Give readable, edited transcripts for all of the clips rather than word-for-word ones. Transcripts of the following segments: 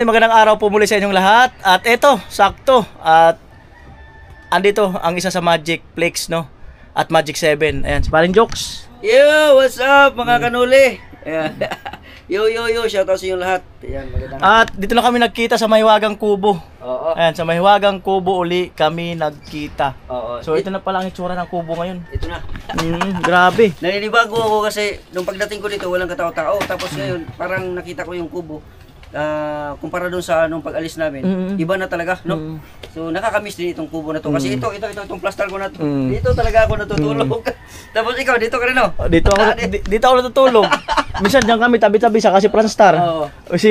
Magandang araw po muli sa inyong lahat. At eto, sakto. At andito ang isa sa Magic Flex, no? At Magic 7. Ayan, si Paring Jokes. Yo, what's up mga kanuli? Ayan. Yo, shout out sa inyong lahat. Ayan, magandang. At dito na kami nagkita sa Mahiwagang Kubo. Oo. Ayan, sa Mahiwagang Kubo uli kami nagkita. Oo. So ito na pala ang itsura ng kubo ngayon. Ito na. Grabe. Naninibago ako kasi nung pagdating ko dito walang katao-tao. Tapos ngayon parang nakita ko yung kubo. Kumpara doon sa nung pag-alis namin, iba na talaga, no? So nakakamiss din itong kubo na to kasi itong plaster ko na to. Dito talaga ako natutulog. Tapos ikaw dito ka rin, no? Dito ako natutulog. Minsan diyan kami tabi-tabi sa kasi Franstar. Oo. Si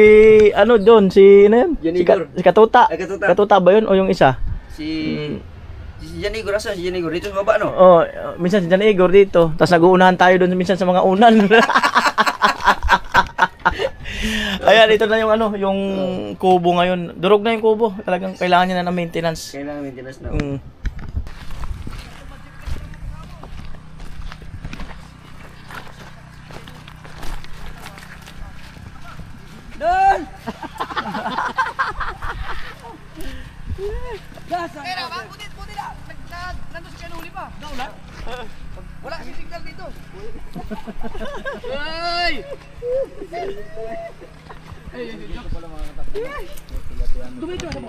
ano doon, si ano yun? Si Katuta. Katuta ba yun o yung isa? Si Jan Igor, asa si Jan Igor? Dito sa baba, no? Oh, minsan si Jan Igor dito. Tapos nag-uunahan tayo doon minsan sa mga unan. Ayan, ito na yung ano, yung kubo ngayon. Durog na yung kubo. Talagang kailangan niya na ng maintenance. Kailangan maintenance na. Doon! Kaya ba? Puti na! Nandun si Kanuli pa. Naulan? Wala si signal dito. Ay!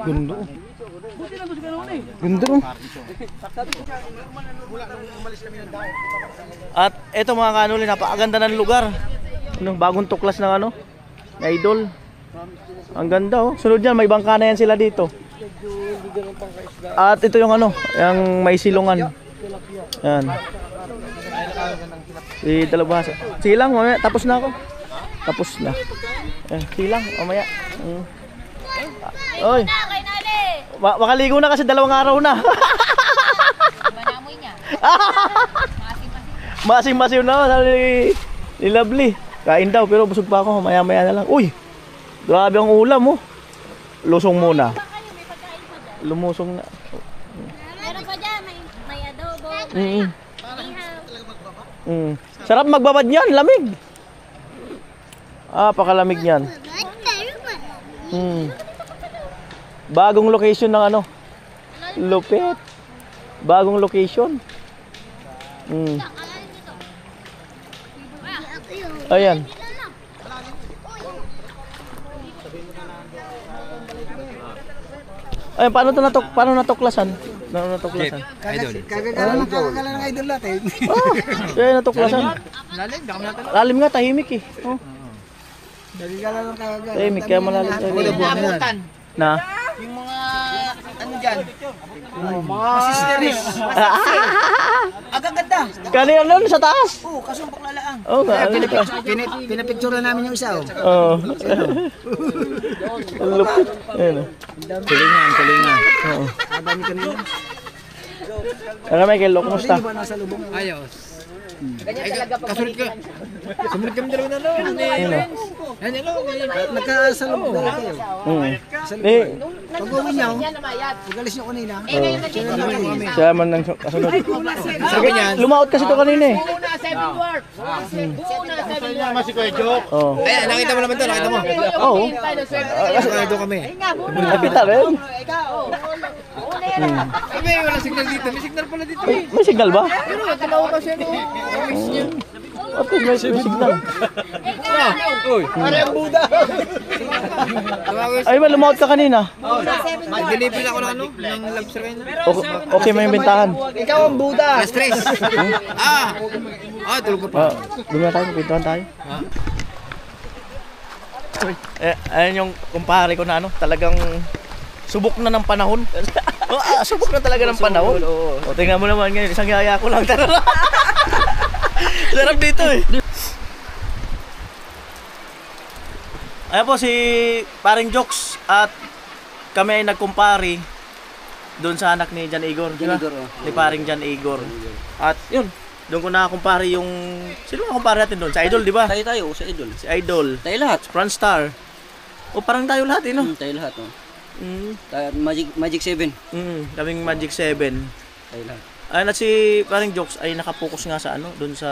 Gundo. Buti nandun si Kanuli. Gundo. At eto mga kanuli, napakaganda ng lugar. Ano, bagong tuklas ng ano, na Idol. Ang ganda oh. Sunod yan, may bangka na yan sila dito. At ito yung ano, yung may silungan. Yan. Si Dalabasa. Sige lang, mamaya. Tapos na ako. Tapos na. Sige lang, mamaya. Oy. Makaligo na kasi 2 araw na. Manamoy niya. Masim-masim na. Sabi ni Lovely. Kain daw, pero busog pa ako. Maya-maya na lang. Uy! Grabe ang ulam, oh. Lusong muna. Lumusong na. Meron pa dyan, may adobo, Sarap magbabad niyan, lamig. Pakalamig niyan. Bagong location ng ano. Lupit. Bagong location. Ayan. Ay, paano natuklasan? Idol. Kagagala ng idol natin. Kaya natuklasan. Lalim nga, tahimik eh. Oh. Kagagala ng kagagala. Tahimik, kaya malalim tayo. Nabutan. Na? Yung mga ano dyan? Mga sisteris. Agaganda. Kanina nun, sa taas. Oo, kaso paklalaang. Oo nga. Pinapicture namin yung isa. Oo. Lupit. Ayan o. Tulingan. Oo. Madami kanina. Ano Michael, kumusta? Ba nasa lubong? Ayos. Ganyan talaga pag kasunod ka. Sumunod kami dalawa na lang. Yan nagkasalubong na kayo. Pag-uwi niyo, pag-alis niyo kanina. Siya man nang kasunod. Lumaot kasi ito kanina eh. Oo. Ayan, nakita mo naman ito, nakita mo. Oo. Kasi doon kami. Nakita rin. Ay, wala signal dito. May signal pala dito. May signal ba? Pero nagkalaw kasi no. At least may signal. Uy, pare ang Buda. Ay ba, lumaot ka kanina? Mag-deliver ako ng ano, ng lobster kayo. Okay, may bentahan. Ikaw ang Buda. Stress. Tulog ka pa. Doon na tayo, pintuan tayo. Ayan yung kumpare ko na ano, talagang subok na ng panahon. Subok na talaga ng panahon. O, tingnan mo naman ngayon, isang yaya ko lang. Sarap dito eh. Ayan po si Paring Jokes at kami ay nagkumpari doon sa anak ni Jan Igor. Ni Paring Jan Igor. At yun, doon ko nakakumpari yung... Sino nakakumpari natin doon? Sa Idol, di ba? Tayo, sa Idol. Si Idol. Tayo lahat. Franstar. O parang tayo lahat eh, no? Tayo lahat, no? Magic 7. Kaming Magic 7. Tayo lahat. Ayun, at si Paring Jokes ay nakapokus nga sa ano, doon sa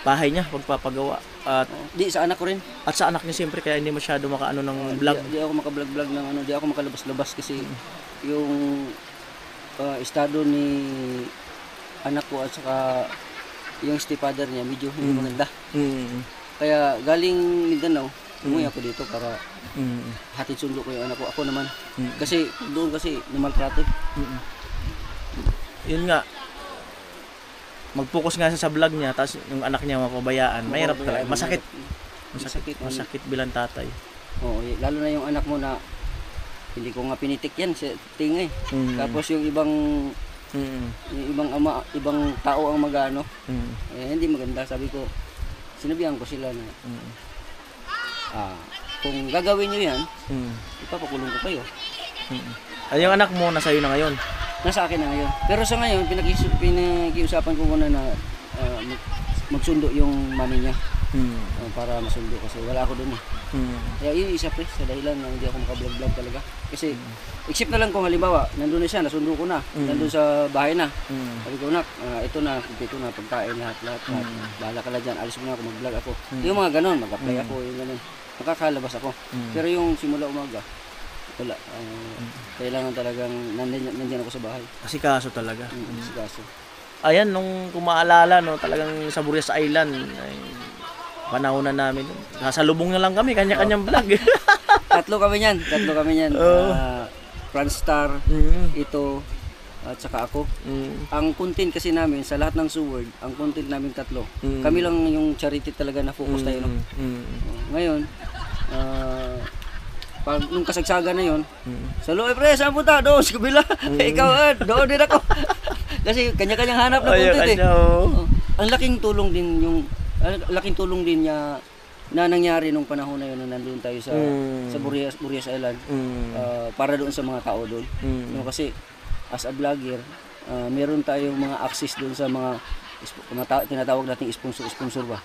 bahay niya, pagpapagawa. At Di sa anak ko rin. sa anak niya siyempre, kaya hindi masyado makaano ng vlog. Di ako makablog-vlog ng ano, di ako makalabas-labas kasi yung estado ni anak ko at saka yung stepfather niya medyo hindi maganda. Kaya galing Mindanao, umuwi ako dito para hatid sundo ko yung anak ko. Ako naman. Kasi doon kasi namaltrato. Yun nga, mag-focus nga siya sa vlog niya, tapos yung anak niya mapabayaan, mahirap talaga. Masakit. Masakit bilang tatay. Oo, lalo na yung anak mo na hindi ko nga pinitik yan sa tingay. Tapos yung ibang ama, ibang tao ang magano. Hindi maganda. Sabi ko, sinabihan ko sila na kung gagawin nyo yan, ipapakulong ko kayo. Ay, yung anak mo nasa iyo na ngayon. Nasa akin na ngayon. Pero sa ngayon, pinakiusapan ko muna na magsundo yung mami niya. Para masundo kasi wala ako doon eh. Kaya yun isa pre, sa dahilan na hindi ako makablog-vlog talaga. Kasi, except na lang kung halimbawa, nandun na siya, nasundo ko na, nandun sa bahay na. Sabi ko, nak, ito na, pagkain, lahat. Bahala ka lang dyan, alis mo na ako, mag-vlog ako. Yung mga ganon, mag-apply ako, yung ganon. Makakalabas ako. Pero yung simula umaga, wala. Kailangan talagang nandiyan ako sa bahay. Asikaso talaga. Asikaso. Ayan, nung kumaalala, no, talagang sa Burias Island, ay, panahon na namin. Kasalubong na lang kami, kanya-kanyang vlog. Tatlo kami niyan. Franstar, ito, at saka ako. Ang content kasi namin, sa lahat ng SUWord, ang content namin tatlo. Kami lang yung charity talaga na focus tayo. No? Ngayon, pag nung kasagsagan na yon, sa loob, pre, saan punta? Doon, sa kabila. Ikaw, doon din ako. Kasi kanya-kanyang hanap na content eh. Ang laking tulong din niya na nangyari nung panahon na yun na nandun tayo sa Burias Island para doon sa mga tao doon. Kasi as a vlogger, meron tayong mga access doon sa mga tinatawag nating sponsor ba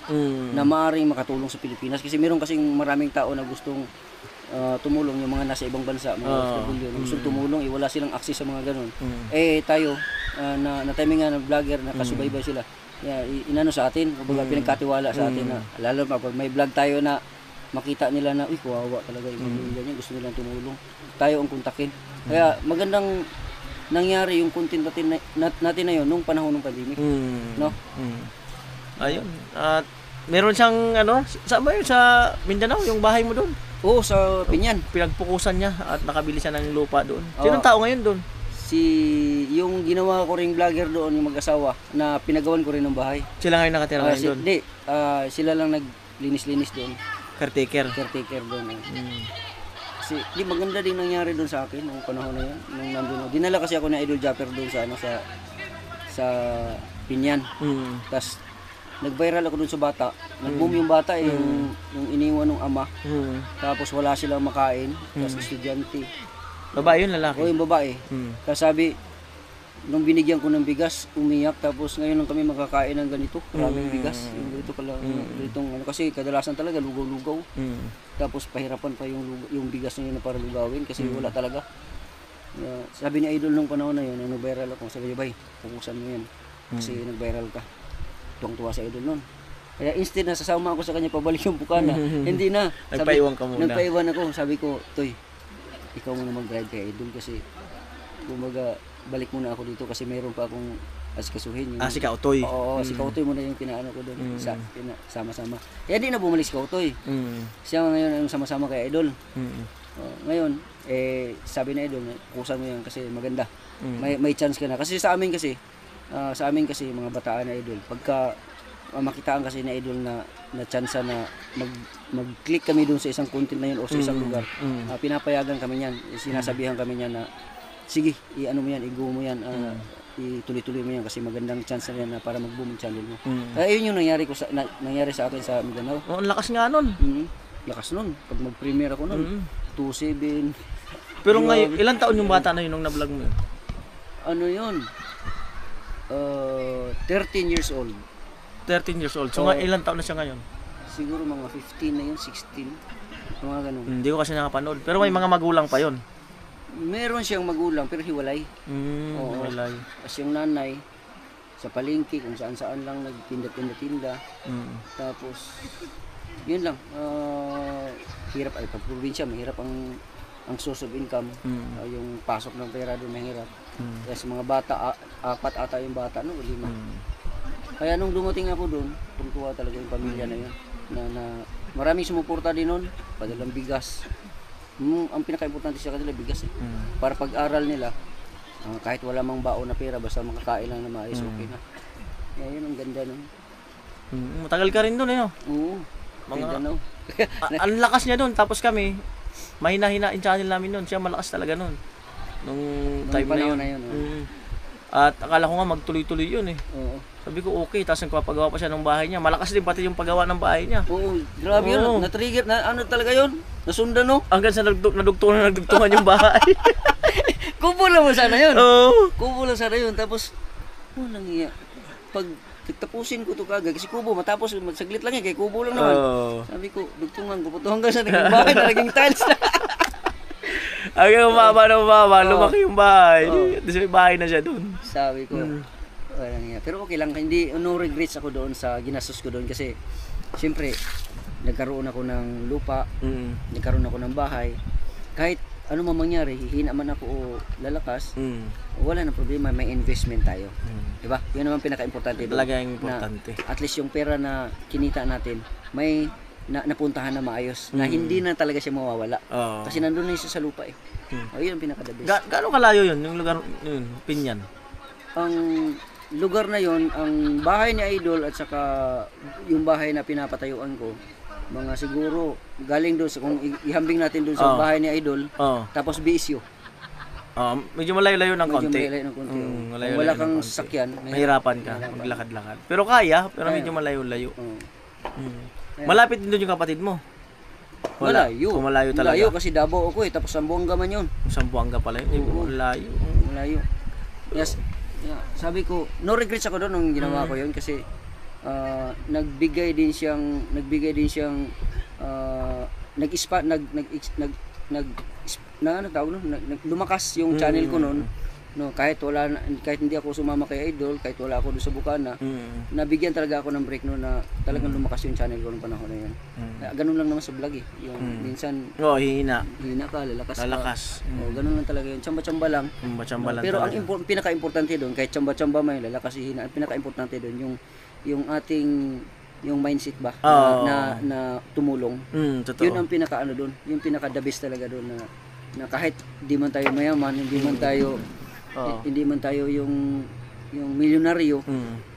na maaaring makatulong sa Pilipinas kasi meron kasing maraming tao na gustong tumulong, yung mga nasa ibang bansa, mga OFW na gustong tumulong, wala silang access sa mga ganun. Tayo na timingan ng vlogger na kasubaybay sila. Inano sa atin, kumbaga pinagkatiwala sa atin na lalo pag may vlog tayo na makita nila na kawawa talaga yung ganyan, gusto nilang tumulong. Tayo ang kontakin. Kaya magandang nangyari yung content natin na yun nung panahon ng pandemic. No? Ayun. At meron siyang saan ba yun? Sa Mindanao, yung bahay mo doon? Oo, sa Pinyan. Pinagpukusan niya at nakabili siya ng lupa doon. Sinong tao ngayon doon? Yung ginawa ko ring vlogger doon, yung mag-asawa, na pinagawan ko rin ng bahay. Sila ngayon nakatira ngayon doon? Hindi, sila lang naglinis-linis doon. Caretaker doon. Kasi maganda din nangyari doon sa akin nung panahon na yun. Nung nandun, dinala kasi ako na Idol Japper doon sa Pinyan. Tapos nag-viral ako doon sa bata. Nag-boom yung bata yung iniwan ng ama. Tapos wala silang makain. Tapos estudyante. Babae yun, lalaki? Oo, yung babae. Tapos sabi, nung binigyan ko ng bigas, umiyak. Tapos ngayon lang kami makakain ng ganito. Maraming bigas. Yung ganito pala. Ganitong, kasi kadalasan talaga lugaw-lugaw. Tapos pahirapan pa yung bigas na yun na para lugawin. Kasi wala talaga. Sabi ni Idol nung panahon na yun, nag-viral ako. Sabi niya, bay, pukusan mo yan. Kasi nag-viral ka. Tuwang-tuwa sa Idol nun. Kaya instead na sasama ako sa kanya pabalik yung bukana, hindi na. Nagpaiwan ka muna. Nagpaiwan ako. Sabi ko, Toy, ikaw muna mag-drive kay Idol kasi kumbaga balik muna ako dito kasi mayroon pa akong asikasuhin. Si Kautoy. Oo, si Kautoy muna yung pinaano ko doon. Sama-sama. Kaya di na bumalik si Kautoy. Siya ngayon ang sama-sama kay Idol. Ngayon, sabi na Idol, kusan mo yan kasi maganda. May chance ka na. Kasi sa amin kasi mga bataan na Idol, pagka makitaan kasi na Idol na chance na mag-click kami doon sa isang content na yun o sa isang lugar, pinapayagan kami yan, sinasabihan kami yan na sige, i-ano mo yan, i-go mo yan, ituloy-tuloy mo yan kasi magandang chance na yan na para mag-boom yung channel mo. Kaya yun yung nangyari sa akin sa Mindanao. Ang lakas nga nun. Lakas nun. Pag mag-premiere ako nun, 2.7. Pero ngayon, ilang taon yung bata na yun nung na-vlog mo yun? Ano yun? 13 years old. 13 years old. So ilang taon na siya ngayon? Siguro mga 15 na yun, 16. Mga ganun. Hindi ko kasi nakapanood. Pero may mga magulang pa yun. Meron siyang magulang pero hiwalay. Hiwalay. Kasi yung nanay, sa palengke, kung saan-saan lang nagtinda-tinda. Tapos, yun lang. Hirap ay pag probinsya, mahirap ang source of income. Yung pasok ng pera doon mahirap. Kaya sa mga bata, 4 ata yung bata, no? 5. Kaya nung dumating ako doon, tuntua talaga yung pamilya na yun. Na maraming sumuporta din nun, padalang bigas. Ang pinaka-importante sa kanila, bigas eh. Para pag-aral nila, kahit wala mang baon na pera, basta makakain lang na maayos, okay na. Kaya yun ang ganda nun. Matagal ka rin doon eh, no? Oo, ganda no. Ang lakas niya doon, tapos kami, mahina-hina yung channel namin doon. Siya malakas talaga noon. Nung time na yun. At akala ko nga magtuloy-tuloy yun eh. Oo. Sabi ko okay, tapos nagpapagawa pa siya ng bahay niya. Malakas din pati yung paggawa ng bahay niya. Oo, grabe yun. Na-trigger, ano talaga yun? Nasundan no? Hanggang sa nagdugtungan yung bahay. Kubo lang mo sana yun. Oo. Kubo lang sana yun. Tapos, walang iya. Pag tapusin ko to kagad, kasi kubo, matapos, saglit lang kay kubo lang naman. Sabi ko, dugtungan ko po to hanggang sa naging bahay na naging tiles na. Hanggang umaba na umaba, lumaki yung bahay. Tapos may bahay na siya doon. Sabi ko, walang iya. Pero okay lang, hindi, no regrets ako doon sa ginastos ko doon kasi, siyempre, nagkaroon ako ng lupa, nagkaroon ako ng bahay. Kahit ano man mangyari, hihina man ako o lalakas, wala na problema, may investment tayo. Diba? Yun naman pinaka-importante doon. Talaga yung importante. At least yung pera na kinita natin, may napuntahan na maayos, na hindi na talaga siya mawawala. Kasi nandun na siya sa lupa eh. Yun ang pinaka-the best. Gaano kalayo yun, yung lugar yun, Pinyan? Ang lugar na yon, ang bahay ni Idol at saka yung bahay na pinapatayuan ko, mga siguro galing doon sa kung ihambing natin doon sa bahay ni Idol, tapos BSU. Medyo malayo-layo ng konti. Medyo malayo ng konti. Kung wala kang sasakyan, mahirapan ka maglakad-lakad. Pero kaya, pero medyo malayo-layo. Malapit din doon yung kapatid mo. Malayo. Kung malayo talaga. Malayo kasi Davao ako eh, tapos Sambuanga man yun. Sambuanga pala yun. Malayo. Malayo. Yes. Yeah. Sabi ko, no regrets ako doon nung ginawa ko yun kasi nagbigay din siyang lumakas yung channel ko noon. No, kahit hindi ako sumama kay Idol, kahit wala ako doon sa Bukana, nabigyan talaga ako ng break no na talagang lumakas yung channel ko nung panahon na yun. Ganun lang naman sa vlog eh. Yung minsan hina ka, lalakas. Ganun lang talaga yun. Tsamba-tsamba lang. Pero ang pinaka-importante doon, kahit tsamba-tsamba may lalakas hina, ang pinaka-importante doon yung ating mindset ba na tumulong. Yun ang pinaka-ano doon, yung pinaka-the best talaga doon na kahit di man tayo mayaman, hindi man tayo yung milyonaryo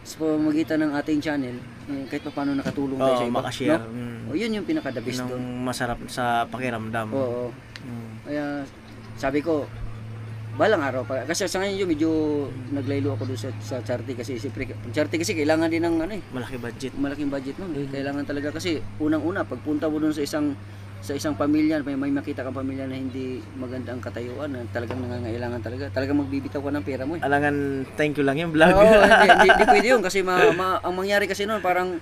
sa pamamagitan ng ating channel, kahit pa paano nakatulong tayo sa iba. Makashare. No? Yun yung pinaka-the best doon. Masarap sa pakiramdam. Oo. Kaya sabi ko, balang araw pa. Kasi sa ngayon medyo naglaylo ako doon sa charity kasi siyempre charity kasi kailangan din ng malaking budget nun. Kailangan talaga kasi unang-una pagpunta mo doon sa isang pamilya, may makita kang pamilya na hindi maganda ang katayuan, na talagang nangangailangan talagang magbibitaw ka ng pera mo eh. Alangan thank you lang yung vlog. hindi pwede yun kasi ang mangyari kasi noon parang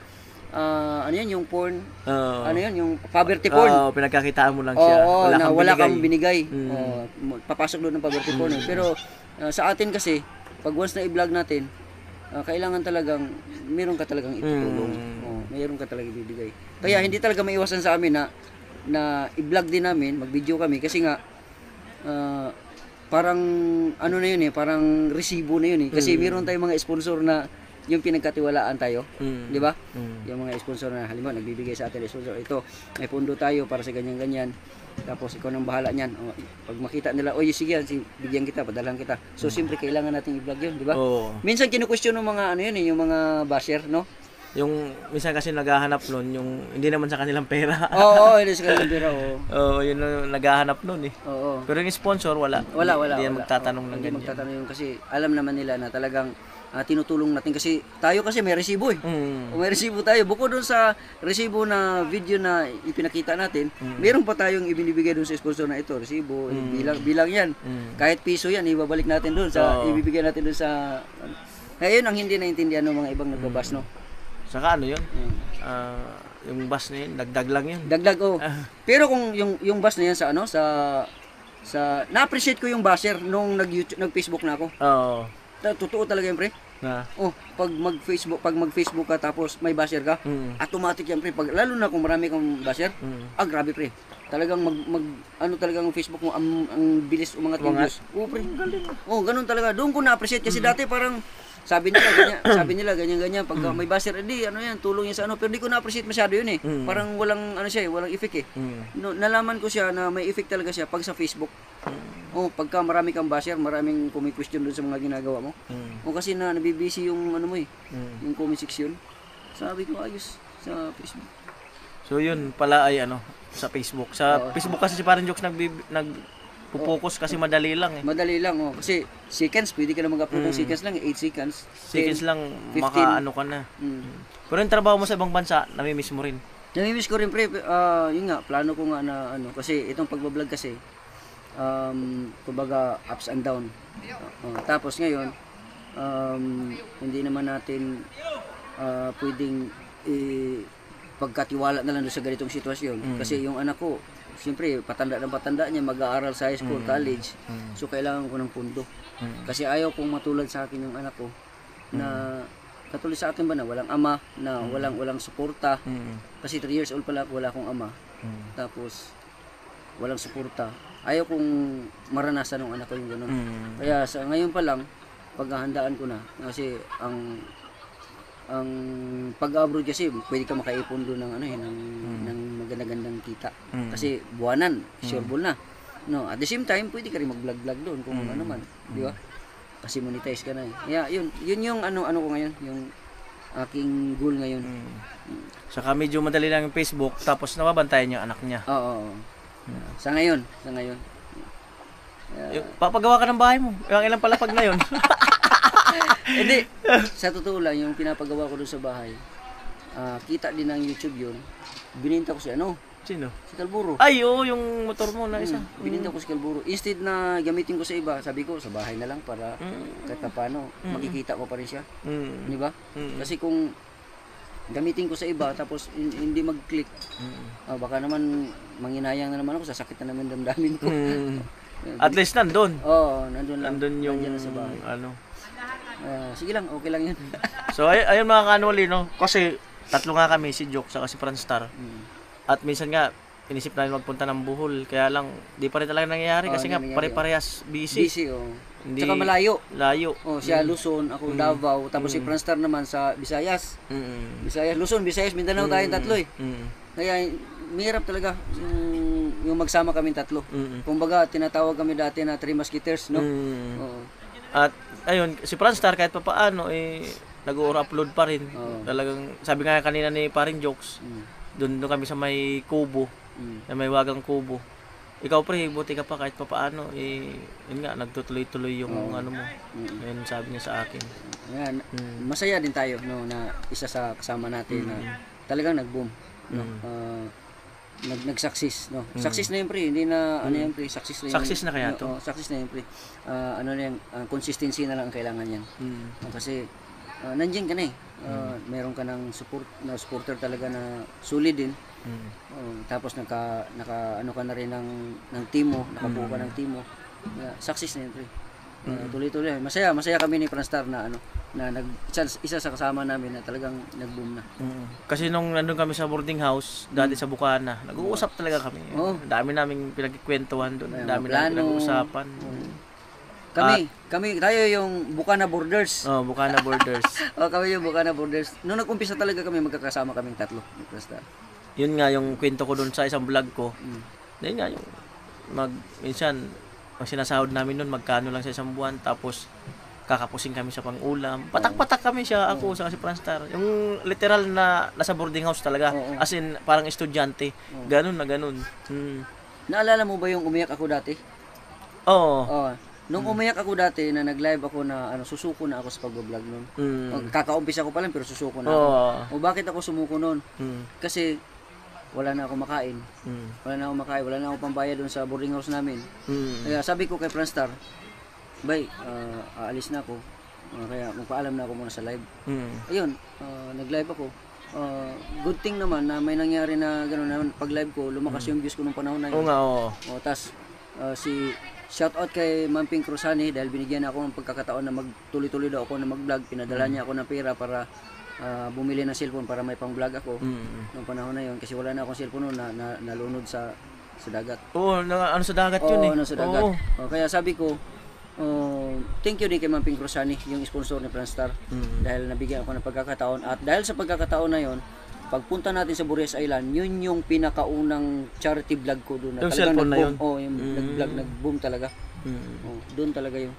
ano yan, yung porn, ano yan, yung poverty porn. Pinagkakitaan mo lang siya. Wala kang binigay. Papasok doon ng poverty porn. Pero sa atin kasi, pag once na i-vlog natin, kailangan talagang, meron ka talagang itutulong. Meron ka talagang ibibigay. Kaya hindi talaga maiwasan sa amin na i-vlog din namin, mag-video kami, kasi nga, parang, ano na yun eh, parang resibo na yun eh. Kasi meron tayong mga sponsor na, yung pinagkatiwalaan tayo, di ba? Yung mga sponsor na halimbawa nagbibigay sa atin sponsor, ito may pundo tayo para sa ganyan-ganyan. Tapos ikaw nang bahala niyan. Pag makita nila, "Oy, sige yan, bigyan kita, padalhan kita." So siyempre kailangan nating i-vlog 'yun, di ba? Minsan kinu-question ng mga ano 'yun, yung mga basher, no? Yung minsan kasi naghahanap nun, yung hindi naman sa kanilang pera. Hindi sa kanilang pera, yun yung naghahanap nun eh. Pero yung sponsor, wala. Hindi yan magtatanong ng ganyan. Hindi magtatanong yun kasi alam naman nila na talagang tinutulong natin kasi tayo kasi may resibo eh. May resibo tayo. Bukod doon sa resibo na video na ipinakita natin, meron pa tayong ibinibigay doon sa sponsor na ito. Resibo, bilang yan. Kahit piso yan, ibabalik natin doon sa, ibibigay natin doon sa, ngayon ang hindi naintindihan ng mga ibang nagbabas, no? Saka ano yun? Yung bus na yun, dagdag lang yun. Dagdag, Pero kung yung bus na yan sa ano, na-appreciate ko yung basher nung nag-Facebook na ako. Totoo talaga yun, pre. Na. Oh, pag mag-Facebook ka tapos may basher ka, automatic yan pre. Pag lalo na kung marami kang basher, grabe pre. Talagang ano talagang Facebook mo ang bilis umangat yung views. Oh, pre. Oh, ganun talaga. Doon ko na-appreciate kasi dati parang sabi nila ganyan pag may basher edi ano yan tulong yan sa ano pero di ko na-appreciate masyado yun eh. Parang walang ano siya, walang effect eh. No, nalaman ko siya na may effect talaga siya pag sa Facebook. Oh, pagka marami kang basher, maraming question doon sa mga ginagawa mo. O kasi nabibisi yung ano mo eh, yung comment section. Sabi ko ayos sa Facebook. So yun pala ay ano sa Facebook. Sa Facebook kasi si Parang Jokes nagpo-focus kasi madali lang eh. Madali lang oh. Kasi seconds, pwede ka na mag-upload ng seconds lang, 8 seconds. Seconds 10, lang 15. makaano ka na. Pero yung trabaho mo sa ibang bansa, namimiss mo rin. Namimiss ko rin pre, yun nga, plano ko nga na ano, kasi itong pagbablog kasi, kumbaga ups and down. Tapos ngayon, hindi naman natin pwedeng pagkatiwala na lang doon sa ganitong sitwasyon. Kasi yung anak ko, siyempre, patanda niya, mag-aaral sa high school, college. So, kailangan ko ng pundo. Kasi ayaw kong matulad sa akin yung anak ko na katulad sa akin ba na walang ama, na walang suporta. Kasi 3 years old pala ako, wala akong ama. Tapos, walang suporta. Ayaw kong maranasan ng anak ko yung gano'n. Kaya sa ngayon pa lang, paghahandaan ko na. Kasi ang pag-abroad kasi pwede ka makaipon doon ng ano ng maganda-gandang kita. Kasi buwanan, sureball na. No, at the same time pwede ka rin mag-vlog doon kung ano man, di ba? Kasi monetize ka na eh. Yeah, yun yung ano ko ngayon, yung aking goal ngayon. Saka medyo madali lang yung Facebook tapos nababantayan yung anak niya. Oo. Sa ngayon. Papagawa ka ng bahay mo. Yung ilang palapag na yun. Hindi. Sa totoo lang, yung pinapagawa ko doon sa bahay, kita din ng YouTube yun. Bininta ko si Sino? si Calburo. Ay, oo, yung motor mo na isa. Bininta ko si Calburo. Instead na gamitin ko sa iba, sabi ko sa bahay na lang para kahit paano makikita ko pa rin siya. Di ba? Kasi kung gamitin ko sa iba tapos hindi mag-click, baka naman manginayang na naman ako, sasakit na naman damdamin ko. At least nandun. Oo, nandun lang. Nandun yung Nandiyan na sa bahay. ano. Sige lang, okay lang yun. So ayun mga kanoli, no? Kasi tatlo nga kami, si Joke saka si Franstar. At minsan nga inisip namin magpunta ng Bohol, kaya lang di pa rin talaga nangyayari kasi nga pare-parehas busy. Hindi, Tsaka malayo. Layo. Siya Luzon, ako Davao, tapos si Franstar naman sa Visayas. Luzon, Visayas, Mindanao tayong tatlo eh. Kaya mahirap talaga yung magsama kaming tatlo. Kumbaga tinatawag kami dati na Three Musketeers, no? Oo. At ayun, si Franstar kahit pa paano nag-upload pa rin. Talagang sabi nga kanina ni Paring Jokes, doon kami sa may kubo, na may wagang kubo. Ikaw pre, buti ka pa kahit pa paano yun nga nagtutuloy-tuloy yung ano mo. Ayun sabi niya sa akin. Yan, masaya din tayo no na isa sa kasama natin na talagang nag-boom, no. Nag-success, no. Success na yun pre, hindi na ano yan pre, success na yun. Success na kaya to? Success na yun pre. Ano na yan, consistency na lang ang kailangan yan. Kasi nandiyan ka na eh. Meron ka ng supporter talaga na solid din. Tapos naka ano ka na rin ng team mo, nakabuo ka ng team mo. Success na yun pre. Tuloy-tuloy. Masaya kami ni Franstar na isa sa kasama namin na talagang nag-boom na. Kasi nung nandun kami sa boarding house, dati sa Bukana, nag-uusap talaga kami. Dami naming pinagkikwentuhan doon, dami naming pinag-uusapan. Tayo yung Bukana Borders. Bukana Borders. Kami yung Bukana Borders. Nung nag-umpisa talaga kami, magkakasama kaming tatlo. Yun nga yung kwento ko doon sa isang vlog ko. Yun nga yung minsan ang sinasahod namin noon magkano lang sa isang buwan, tapos kakapusing kami sa pang-ulam. Patak-patak kami siya, ako sa si Franstar. Yung literal na nasa boarding house talaga. As in, parang estudyante. Ganun na ganun. Naalala mo ba yung umiyak ako dati? Oo. Nung umiyak ako dati na nag-live ako na susuko na ako sa pag-vlog noon. Kakaumpisa ko pa lang pero susuko na ako. Bakit ako sumuko noon? Kasi wala na ako makain. Wala na ako pambayad doon sa boarding house namin. Kaya sabi ko kay Franstar, bay, aalis na ako. Kaya magpaalam na ako muna sa live. Ayun, nag-live ako. Good thing naman na may nangyari na gano'n na pag live ko, lumakas yung views ko nung panahon na yun. Oo nga, oo. Tas si shout out kay Ma'am Pink Rosani dahil binigyan ako ng pagkakataon na magtuloy-tuloy daw ako na mag-vlog. Pinadala niya ako ng pera para bumili ng cellphone para may pang-vlog ako. Noong panahon na yun kasi wala na akong cellphone noon na nalunod sa dagat. Oo, ano sa dagat yun eh. Oo, sa dagat. Oo. Kaya sabi ko, thank you din kay Ma'am Pink Rosani, yung sponsor ni Franstar, dahil nabigyan ako ng pagkakataon. At dahil sa pagkakataon na yon, pagpunta natin sa Burias Island, yun yung pinakaunang charity vlog ko doon. Yung cellphone na yun? Oo, yung nag-vlog, nag-boom talaga. Doon talaga yun.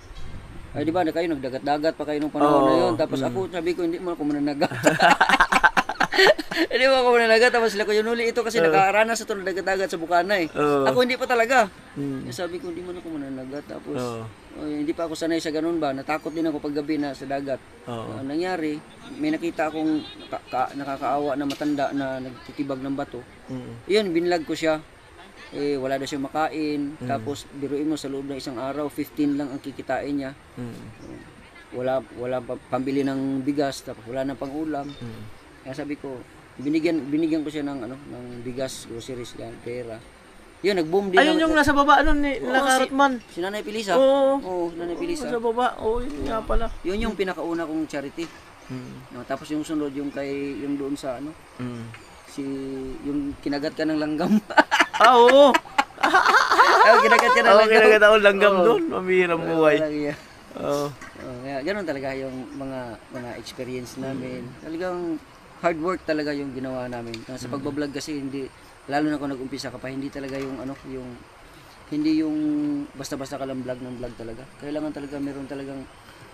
Ay di ba, kayo nagdagat-dagat pa kayo nung panahon na yun. Tapos ako, sabi ko, hindi mo ako mananagat. Hindi mo ako mananagat. Tapos sila ko yun uli ito kasi nakaranas sa ito nagdagat-dagat sa Bukana eh. Ako hindi pa talaga. Sabi ko, hindi mo na ako mananagat. Tapos, hindi pa ako sanay sa ganun ba. Natakot din ako paggabi na sa dagat. Nangyari, may nakita akong nakakaawa na matanda na nagtitibag ng bato. Iyon, binlag ko siya. Wala na siyang makain. Tapos, biruin mo sa loob ng isang araw, 15 lang ang kikitain niya. Wala pambili ng bigas, tapos wala na pang ulam. Kaya sabi ko, binigyan ko siya ng bigas, groceries, yan, pera. Yun, nag-boom din. Ayun yung nasa baba nun ni Karotman. Si Nanay Pilisa. Oo, Nanay Pilisa. Sa baba. Oo, yun nga pala. Yun yung pinakauna kong charity. No, tapos yung sunod yung doon sa yung kinagat ka ng langgam. Oo. Kinagat ka ng langgam. Kinagat ako langgam doon. Mamihirang buhay. Oo. Ganun talaga yung mga experience namin. Talagang hard work talaga yung ginawa namin. Sa pagbablog kasi lalo na kung nag-umpisa ka pa, hindi talaga hindi yung basta-basta ka lang vlog ng vlog talaga. Kailangan talaga meron talagang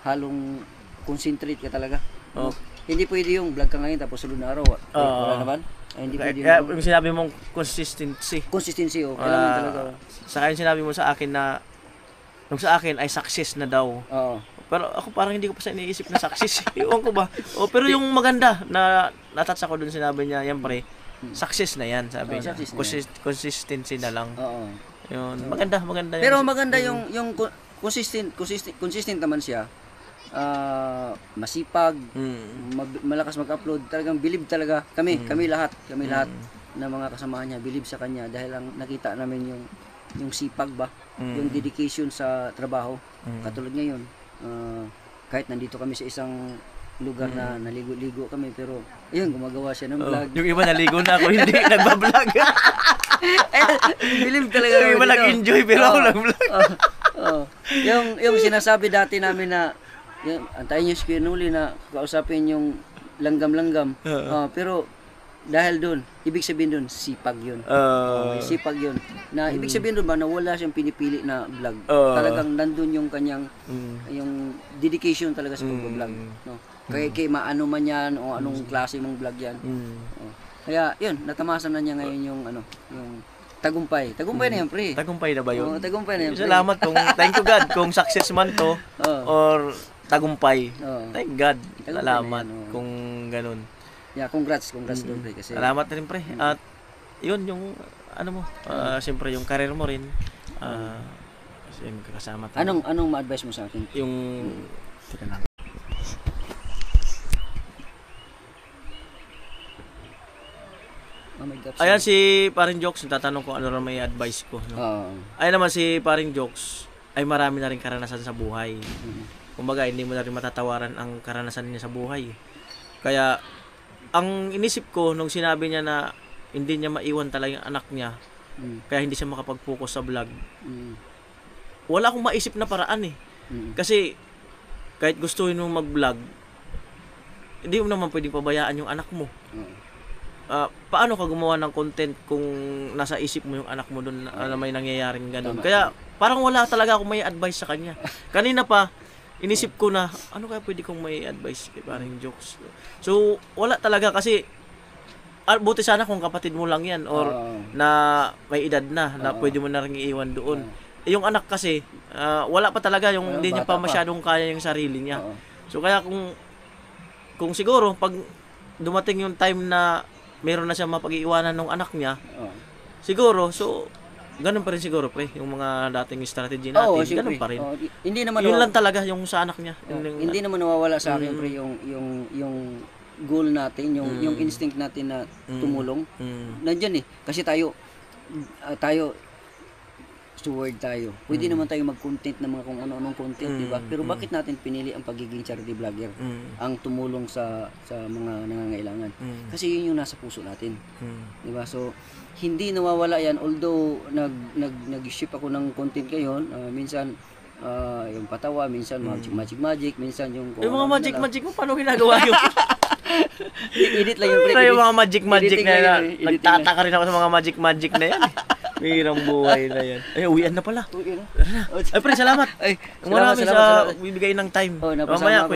halong concentrate ka talaga. Hindi pwede yung vlog ka ngayon tapos sunod na araw wala naman. Hindi pwede yung sinabi mong consistency. Consistency, kailangan talaga. Saka yung sinabi mo sa akin na nung sa akin ay success na daw. Oo. Pero ako parang hindi ko pa sa iniisip na success. Iwan ko ba? Pero yung maganda na natouch ako dun sinabi niya, yan pre, success na yan, sabi niya. Consistency na lang. Oo. Yun, maganda yan. Pero maganda yung consistent naman siya. Masipag, malakas mag-upload, talagang believe talaga kami lahat na mga kasamahan niya, believe sa kanya dahil lang nakita namin yung sipag ba, yung dedication sa trabaho. Katulad ngayon, kahit nandito kami sa isang lugar na naligo-ligo kami, pero ayun, gumagawa siya ng vlog. Yung iba naligo na ako, hindi nagba-vlog. Believe talaga. Yung iba nag-enjoy pero ako nag-vlog. Yung sinasabi dati namin na antayin niyo si Kuya Nuli na kausapin yung langgam-langgam. Pero dahil doon, ibig sabihin doon, sipag yun. Sipag yun. Na ibig sabihin doon ba na wala siyang pinipili na vlog. Talagang nandun yung kanyang yung dedication talaga sa pag-vlog. No? Kaya maano man yan o anong klase mong vlog yan. Kaya yun, natamasan na niya ngayon yung tagumpay. Tagumpay na yan, pre. Tagumpay na ba yun? Tagumpay na yan, pre. Salamat thank you God kung success man to or tagumpay. Thank God. Salamat kung ganun. Yeah, congrats doon, pre. Kasi salamat rin, pre. At yun yung siyempre yung career mo rin. Kasi yung kasama tayo. Anong ma-advise mo sa akin? Yung teka lang. Ayan si Paring Jokes, tatanong ko ano rin may advice ko. No? Ayan naman si Paring Jokes, ay marami na rin karanasan sa buhay. Kumbaga, hindi mo na rin matatawaran ang karanasan niya sa buhay. Kaya, ang inisip ko nung sinabi niya na hindi niya maiwan talaga yung anak niya, kaya hindi siya makapag-focus sa vlog, wala akong maisip na paraan eh. Kasi, kahit gustuhin mo mag-vlog, hindi mo naman pwedeng pabayaan yung anak mo. Paano ka gumawa ng content kung nasa isip mo yung anak mo doon na may nangyayaring ganun. Kaya parang wala talaga akong may advice sa kanya. Kanina pa inisip ko na ano kaya pwede kong may advice kay Paring Jokes. So wala talaga kasi buti sana kung kapatid mo lang yan or na may edad na pwede mo na rin iiwan doon. Yung anak kasi wala pa talaga yung hindi niya pa masyadong kaya yung sarili niya. So kaya kung siguro pag dumating yung time na meron na siya mapag-iiwanan ng anak niya, siguro, so, ganun pa rin siguro, pre, yung mga dating strategy natin, ganun pa rin. Hindi naman yun lang talaga yung sa anak niya. Hindi naman nawawala sa akin, pre, yung goal natin, yung instinct natin na tumulong. Nandiyan eh, kasi tayo steward tayo. Pwede naman tayo mag-content ng mga kung ano-anong content, di ba? Pero bakit natin pinili ang pagiging charity vlogger? Ang tumulong sa mga nangangailangan. Kasi yun yung nasa puso natin. Di ba? So, hindi nawawala yan. Although, nag-ship ako ng content ngayon, minsan, yung patawa, minsan magic, minsan yung... Yung mga magic mo, paano ginagawa yun? Edit lang yung pre. Yung mga magic Editing na lang yan. yun, editing Nagtataka rin ako sa mga magic na yan. Mirang buhay na yan. Ay, uwian na pala. Ay, pre, salamat. Ay, Marami salamat. sa bibigay ng time. Oh, napasama Mamaya, ako.